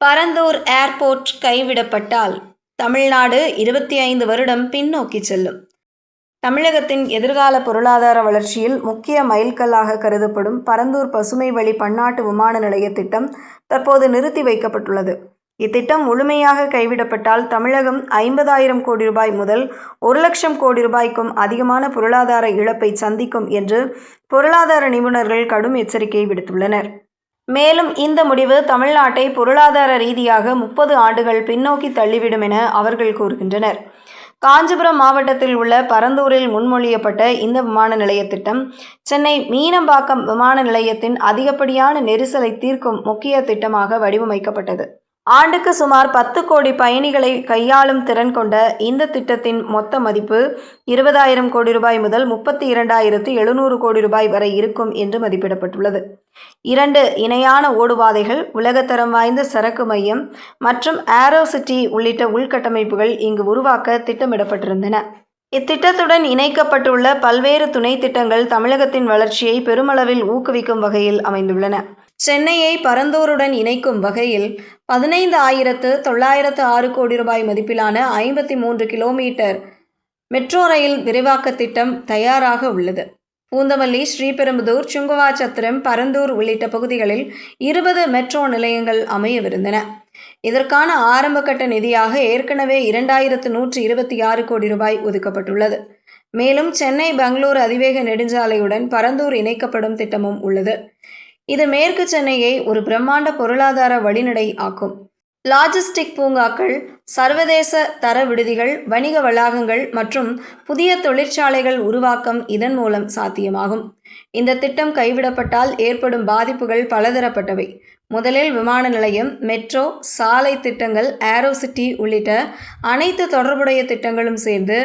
Parandur airport கைவிடப்பட்டால் Tamil Nadu 25 வருடம் பின்னோக்கி செல்லும். தமிழகத்தின் எதிர்கால பொருளாதார வளர்ச்சியில் முக்கிய மைல்கல்லாக கருதப்படும் பரந்தூர் பசுமை வழி பன்னாட்டு விமான நிலைய திட்டம் தற்போது நிறுத்தி வைக்கப்பட்டுள்ளது. இத்திட்டம் முழுமையாக கைவிடப்பட்டால் தமிழகம் 50,000 கோடி ரூபாய் முதல் 1,00,000 கோடி ரூபாய்க்கும் அதிகமான பொருளாதார இழப்பை சந்திக்கும் என்று பொருளாதார நிபுணர்கள் கடும் எச்சரிக்கை விடுத்துள்ளனர். மேலும் இந்த முடிவு தமிழ்நாட்டை பொருளாதார ரீதியாக 30 ஆண்டுகள் பின்னோக்கி தள்ளிவிடும் என அவர்கள் கூறுகின்றனர். காஞ்சிபுரம் மாவட்டத்தில் உள்ள பரந்தூரில் முன்மொழியப்பட்ட இந்த விமான நிலைய திட்டம் சென்னை மீனம்பாக்கம் விமான நிலையத்தின் அதிகப்படியான நெரிசலை தீர்க்கும் முக்கிய திட்டமாக வடிவமைக்கப்பட்டது. ஆண்டுக்கு சுமார் 10 கோடி பயணிகளை கையாளும் திறன் கொண்ட இந்த திட்டத்தின் மொத்த மதிப்பு 20,000 கோடி ரூபாய் முதல் 32,700 கோடி ரூபாய் வரை இருக்கும் என்று மதிப்பிடப்பட்டுள்ளது. 2 இணையான ஓடுபாதைகள், உலகத்தரம் வாய்ந்த சரக்கு மையம் மற்றும் ஏரோ சிட்டி உள்ளிட்ட உள்கட்டமைப்புகள் இங்கு உருவாக்க திட்டமிடப்பட்டிருந்தன. இத்திட்டத்துடன் இணைக்கப்பட்டுள்ள பல்வேறு துணை திட்டங்கள் தமிழகத்தின் வளர்ச்சியை பெருமளவில் ஊக்குவிக்கும் வகையில் அமைந்துள்ளன. சென்னையை பரந்தூருடன் இணைக்கும் வகையில் 15,906 கோடி ரூபாய் மதிப்பிலான 53 கிலோமீட்டர் மெட்ரோ ரயில் விரிவாக்க திட்டம் தயாராக உள்ளது. பூந்தமல்லி, ஸ்ரீபெரும்புதூர், சுங்குவாச்சத்திரம், பரந்தூர் உள்ளிட்ட பகுதிகளில் 20 மெட்ரோ நிலையங்கள் அமையவிருந்தன. இதற்கான ஆரம்பகட்ட நிதியாக ஏற்கனவே 2,126 கோடி ரூபாய் ஒதுக்கப்பட்டுள்ளது. மேலும் சென்னை பெங்களூரு அதிவேக நெடுஞ்சாலையுடன் பரந்தூர் இணைக்கப்படும் திட்டமும் உள்ளது. இது மேற்கு சென்னையை ஒரு பிரம்மாண்ட பொருளாதார வழிநடை ஆக்கும். லாஜிஸ்டிக் பூங்காக்கள், சர்வதேச தர விடுதிகள், வணிக வளாகங்கள் மற்றும் புதிய தொழிற்சாலைகள் உருவாக்கம் இதன் மூலம் சாத்தியமாகும். இந்த திட்டம் கைவிடப்பட்டால் ஏற்படும் பாதிப்புகள் பலதரப்பட்டவை. முதலில் விமான நிலையம், மெட்ரோ, சாலை திட்டங்கள், ஏரோ சிட்டி உள்ளிட்ட அனைத்து தொடர்புடைய திட்டங்களும் சேர்ந்து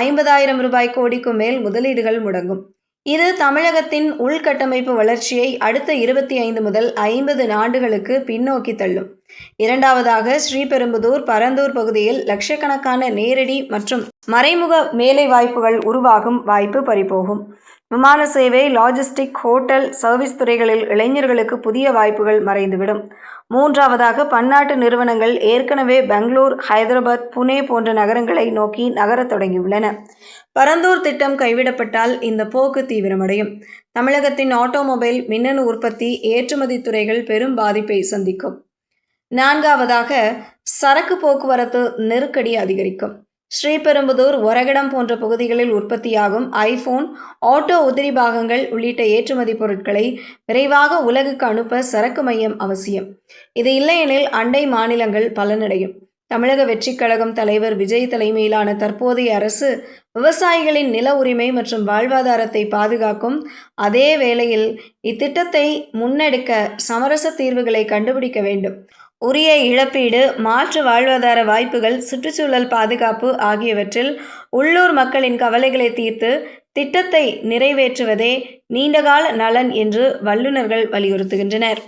50,000 ரூபாய் கோடிக்கும் மேல் முதலீடுகள் முடங்கும். இது தமிழகத்தின் உள்கட்டமைப்பு வளர்ச்சியை அடுத்த 25 முதல் 50 ஆண்டுகளுக்கு பின்னோக்கி தள்ளும். இரண்டாவதாக, ஸ்ரீபெரும்புதூர், பரந்தூர் பகுதியில் லட்சக்கணக்கான நேரடி மற்றும் மறைமுக வேலைவாய்ப்புகள் உருவாகும் வாய்ப்பு பறிபோகும். விமான சேவை, லாஜிஸ்டிக், ஹோட்டல், சர்வீஸ் துறைகளில் இளைஞர்களுக்கு புதிய வாய்ப்புகள் மறைந்துவிடும். மூன்றாவதாக, பன்னாட்டு நிறுவனங்கள் ஏற்கனவே பெங்களூர், ஹைதராபாத், புனே போன்ற நகரங்களை நோக்கி நகரத் தொடங்கியுள்ளன. பரந்தூர் திட்டம் கைவிடப்பட்டால் இந்த போக்கு தீவிரமடையும். தமிழகத்தின் ஆட்டோமொபைல், மின்னணு உற்பத்தி, ஏற்றுமதி துறைகள் பெரும் பாதிப்பை சந்திக்கும். நான்காவதாக, சரக்கு போக்குவரத்து நெருக்கடி அதிகரிக்கும். ஸ்ரீபெரும்புதூர், ஒரகடம் போன்ற பகுதிகளில் உற்பத்தியாகும் ஐபோன், ஆட்டோ உதிரி பாகங்கள் உள்ளிட்ட ஏற்றுமதி பொருட்களை விரைவாக உலகுக்கு அனுப்ப சரக்கு மையம் அவசியம். இது இல்லையெனில் அண்டை மாநிலங்கள் பலனடையும். தமிழக வெற்றிக் கழகம் தலைவர் விஜய் தலைமையிலான தற்போதைய அரசு விவசாயிகளின் நில உரிமை மற்றும் வாழ்வாதாரத்தை பாதுகாக்கும். அதே வேளையில் இத்திட்டத்தை முன்னெடுக்க சமரச தீர்வுகளை கண்டுபிடிக்க வேண்டும். உரிய இழப்பீடு, மாற்று வாழ்வாதார வாய்ப்புகள், சுற்றுச்சூழல் பாதுகாப்பு ஆகியவற்றில் உள்ளூர் மக்களின் கவலைகளை தீர்த்து திட்டத்தை நிறைவேற்றுவதே நீண்டகால நலன் என்று வல்லுநர்கள் வலியுறுத்துகின்றனர்.